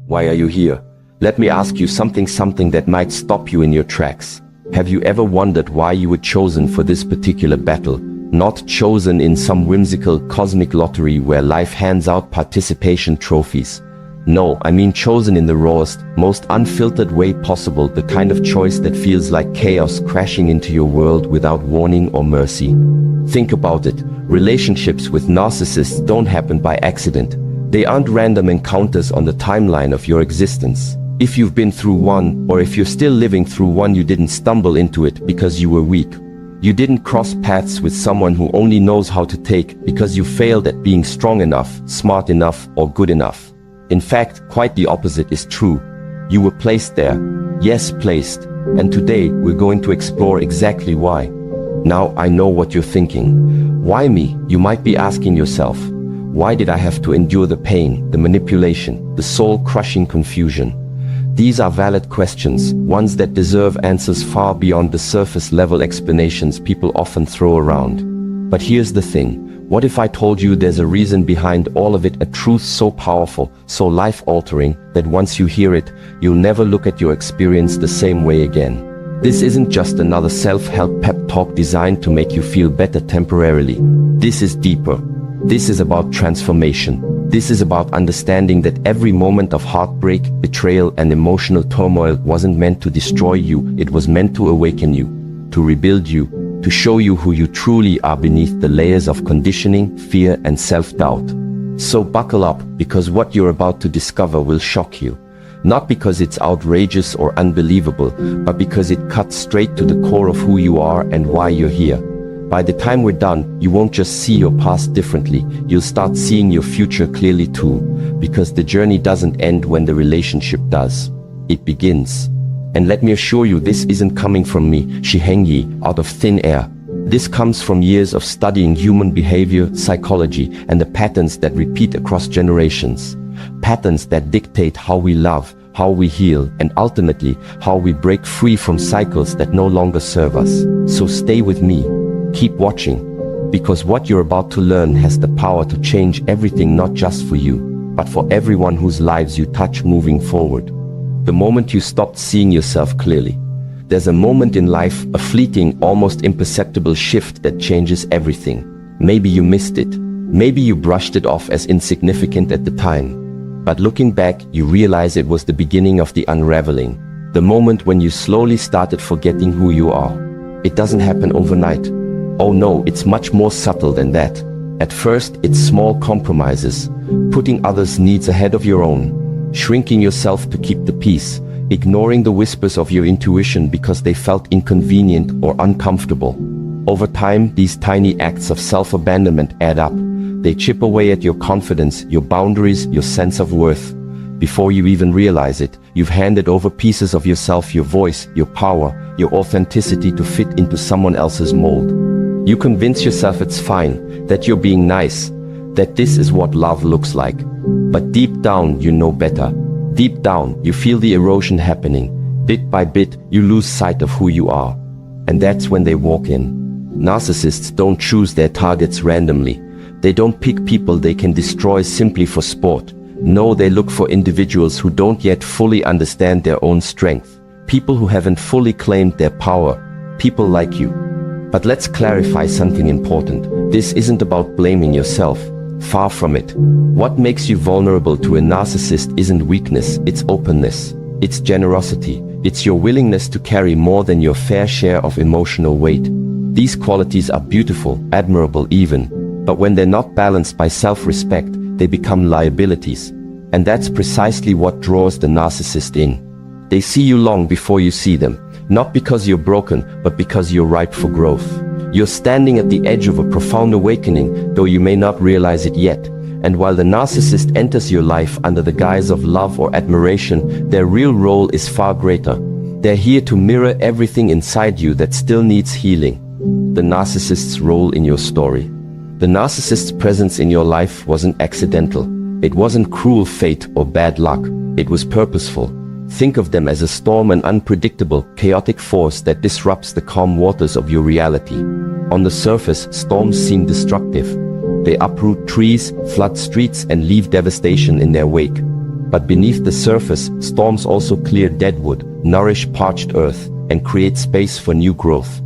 Why are you here? Let me ask you something that might stop you in your tracks. Have you ever wondered why you were chosen for this particular battle? Not chosen in some whimsical cosmic lottery where life hands out participation trophies. No, I mean chosen in the rawest, most unfiltered way possible, the kind of choice that feels like chaos crashing into your world without warning or mercy. Think about it. Relationships with narcissists don't happen by accident. They aren't random encounters on the timeline of your existence. If you've been through one, or if you're still living through one, you didn't stumble into it because you were weak. You didn't cross paths with someone who only knows how to take because you failed at being strong enough, smart enough, or good enough. In fact, quite the opposite is true. You were placed there. Yes, placed. And today, we're going to explore exactly why. Now, I know what you're thinking. Why me? You might be asking yourself. Why did I have to endure the pain, the manipulation, the soul-crushing confusion? These are valid questions, ones that deserve answers far beyond the surface-level explanations people often throw around. But here's the thing. What if I told you there's a reason behind all of it, a truth so powerful, so life-altering, that once you hear it, you'll never look at your experience the same way again? This isn't just another self-help pep talk designed to make you feel better temporarily. This is deeper. This is about transformation. This is about understanding that every moment of heartbreak, betrayal, and emotional turmoil wasn't meant to destroy you, it was meant to awaken you, to rebuild you, to show you who you truly are beneath the layers of conditioning, fear, and self-doubt. So buckle up, because what you're about to discover will shock you. Not because it's outrageous or unbelievable, but because it cuts straight to the core of who you are and why you're here. By the time we're done, you won't just see your past differently, you'll start seeing your future clearly too, because the journey doesn't end when the relationship does. It begins. And let me assure you, this isn't coming from me, Shihengyi, out of thin air. This comes from years of studying human behavior, psychology, and the patterns that repeat across generations. Patterns that dictate how we love, how we heal, and ultimately, how we break free from cycles that no longer serve us. So stay with me. Keep watching, because what you're about to learn has the power to change everything, not just for you, but for everyone whose lives you touch moving forward. The moment you stopped seeing yourself clearly. There's a moment in life, a fleeting, almost imperceptible shift that changes everything. Maybe you missed it. Maybe you brushed it off as insignificant at the time. But looking back, you realize it was the beginning of the unraveling. The moment when you slowly started forgetting who you are. It doesn't happen overnight. Oh no, it's much more subtle than that. At first, it's small compromises, putting others' needs ahead of your own, shrinking yourself to keep the peace, ignoring the whispers of your intuition because they felt inconvenient or uncomfortable. Over time, these tiny acts of self-abandonment add up. They chip away at your confidence, your boundaries, your sense of worth. Before you even realize it, you've handed over pieces of yourself, your voice, your power, your authenticity to fit into someone else's mold. You convince yourself it's fine, that you're being nice, that this is what love looks like. But deep down, you know better. Deep down, you feel the erosion happening. Bit by bit, you lose sight of who you are. And that's when they walk in. Narcissists don't choose their targets randomly. They don't pick people they can destroy simply for sport. No, they look for individuals who don't yet fully understand their own strength. People who haven't fully claimed their power. People like you. But let's clarify something important. This isn't about blaming yourself. Far from it. What makes you vulnerable to a narcissist isn't weakness, it's openness. It's generosity. It's your willingness to carry more than your fair share of emotional weight. These qualities are beautiful, admirable even. But when they're not balanced by self-respect, they become liabilities. And that's precisely what draws the narcissist in. They see you long before you see them. Not because you're broken, but because you're ripe for growth. You're standing at the edge of a profound awakening, though you may not realize it yet. And while the narcissist enters your life under the guise of love or admiration, their real role is far greater. They're here to mirror everything inside you that still needs healing. The narcissist's role in your story. The narcissist's presence in your life wasn't accidental. It wasn't cruel fate or bad luck. It was purposeful. Think of them as a storm, an unpredictable, chaotic force that disrupts the calm waters of your reality. On the surface, storms seem destructive. They uproot trees, flood streets, and leave devastation in their wake. But beneath the surface, storms also clear deadwood, nourish parched earth, and create space for new growth.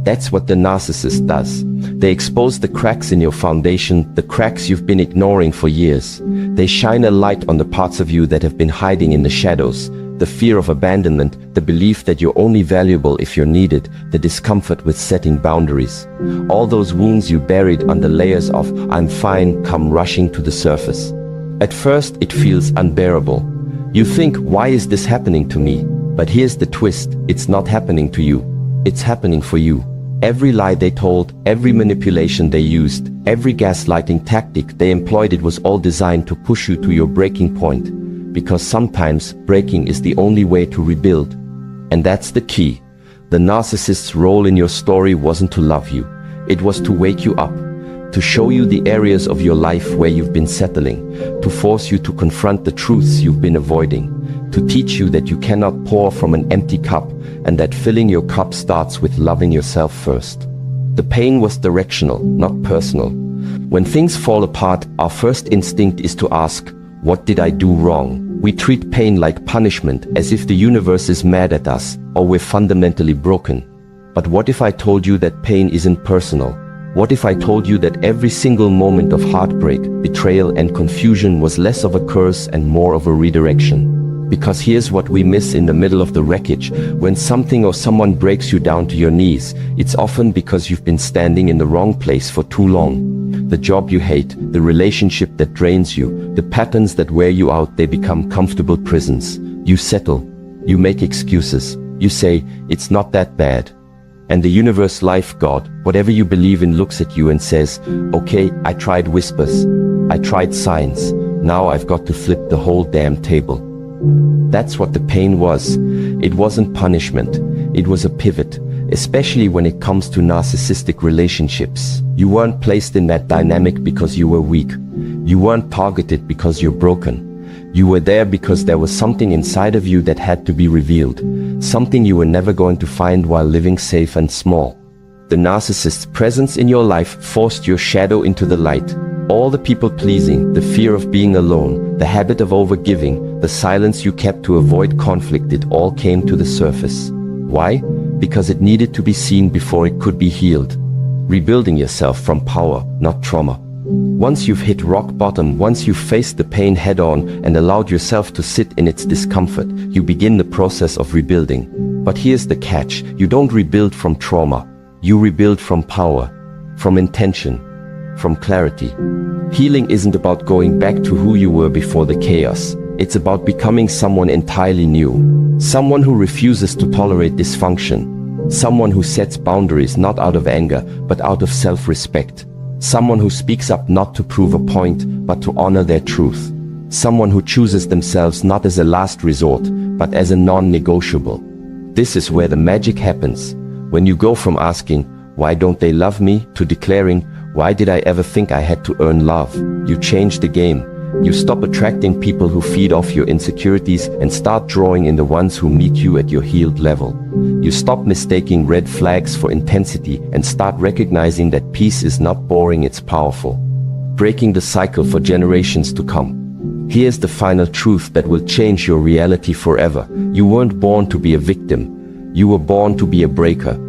That's what the narcissist does. They expose the cracks in your foundation, the cracks you've been ignoring for years. They shine a light on the parts of you that have been hiding in the shadows. The fear of abandonment, the belief that you're only valuable if you're needed, the discomfort with setting boundaries. All those wounds you buried under layers of "I'm fine" come rushing to the surface. At first, it feels unbearable. You think, why is this happening to me? But here's the twist, it's not happening to you. It's happening for you. Every lie they told, every manipulation they used, every gaslighting tactic they employed, it was all designed to push you to your breaking point. Because sometimes breaking is the only way to rebuild. And that's the key. The narcissist's role in your story wasn't to love you. It was to wake you up, to show you the areas of your life where you've been settling, to force you to confront the truths you've been avoiding, to teach you that you cannot pour from an empty cup and that filling your cup starts with loving yourself first. The pain was directional, not personal. When things fall apart, our first instinct is to ask, what did I do wrong? We treat pain like punishment, as if the universe is mad at us, or we're fundamentally broken. But what if I told you that pain isn't personal? What if I told you that every single moment of heartbreak, betrayal, and confusion was less of a curse and more of a redirection? Because here's what we miss in the middle of the wreckage. When something or someone breaks you down to your knees, it's often because you've been standing in the wrong place for too long. The job you hate, the relationship that drains you, the patterns that wear you out, they become comfortable prisons. You settle. You make excuses. You say, it's not that bad. And the universe, life, God, whatever you believe in, looks at you and says, okay, I tried whispers. I tried signs. Now I've got to flip the whole damn table. That's what the pain was. It wasn't punishment. It was a pivot, especially when it comes to narcissistic relationships. You weren't placed in that dynamic because you were weak. You weren't targeted because you're broken. You were there because there was something inside of you that had to be revealed, something you were never going to find while living safe and small. The narcissist's presence in your life forced your shadow into the light. All the people-pleasing, the fear of being alone, the habit of overgiving, the silence you kept to avoid conflict, it all came to the surface. Why? Because it needed to be seen before it could be healed. Rebuilding yourself from power, not trauma. Once you've hit rock bottom, once you've faced the pain head-on and allowed yourself to sit in its discomfort, you begin the process of rebuilding. But here's the catch, you don't rebuild from trauma. You rebuild from power, from intention, from clarity. Healing isn't about going back to who you were before the chaos. It's about becoming someone entirely new. Someone who refuses to tolerate dysfunction. Someone who sets boundaries not out of anger, but out of self-respect. Someone who speaks up not to prove a point, but to honor their truth. Someone who chooses themselves not as a last resort, but as a non-negotiable. This is where the magic happens. When you go from asking, why don't they love me, to declaring, why did I ever think I had to earn love? You change the game. You stop attracting people who feed off your insecurities and start drawing in the ones who meet you at your healed level. You stop mistaking red flags for intensity and start recognizing that peace is not boring, it's powerful. Breaking the cycle for generations to come. Here's the final truth that will change your reality forever. You weren't born to be a victim. You were born to be a breaker,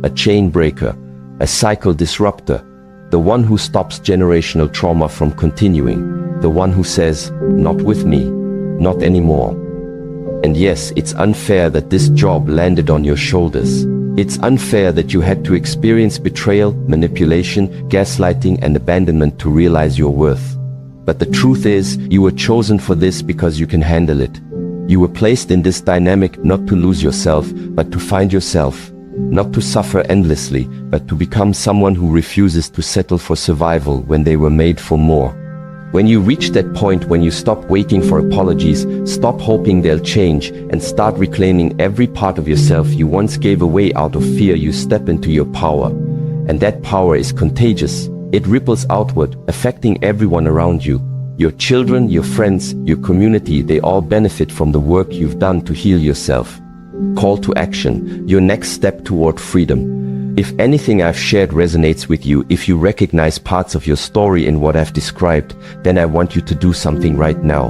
a chain breaker, a cycle disruptor, the one who stops generational trauma from continuing, the one who says, not with me, not anymore. And yes, it's unfair that this job landed on your shoulders. It's unfair that you had to experience betrayal, manipulation, gaslighting, and abandonment to realize your worth. But the truth is, you were chosen for this because you can handle it. You were placed in this dynamic not to lose yourself, but to find yourself. Not to suffer endlessly, but to become someone who refuses to settle for survival when they were made for more. When you reach that point when you stop waiting for apologies, stop hoping they'll change, and start reclaiming every part of yourself you once gave away out of fear, you step into your power. And that power is contagious. It ripples outward, affecting everyone around you. Your children, your friends, your community, they all benefit from the work you've done to heal yourself. Call to action, your next step toward freedom. If anything I've shared resonates with you, if you recognize parts of your story in what I've described, then I want you to do something right now.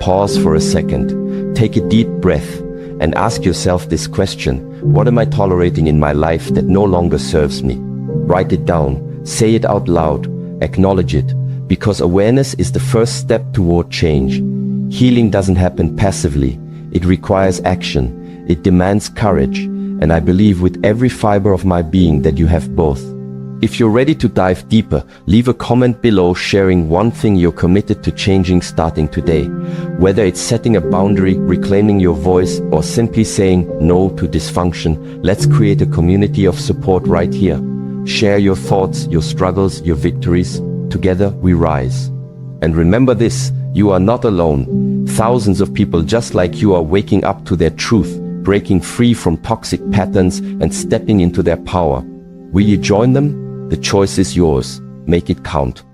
Pause for a second, take a deep breath, and ask yourself this question: what am I tolerating in my life that no longer serves me? Write it down, say it out loud, acknowledge it, because awareness is the first step toward change. Healing doesn't happen passively, it requires action, it demands courage, and I believe with every fiber of my being that you have both. If you're ready to dive deeper, leave a comment below sharing one thing you're committed to changing starting today. Whether it's setting a boundary, reclaiming your voice, or simply saying no to dysfunction, let's create a community of support right here. Share your thoughts, your struggles, your victories. Together we rise. And remember this, you are not alone. Thousands of people just like you are waking up to their truth, breaking free from toxic patterns and stepping into their power. Will you join them? The choice is yours. Make it count.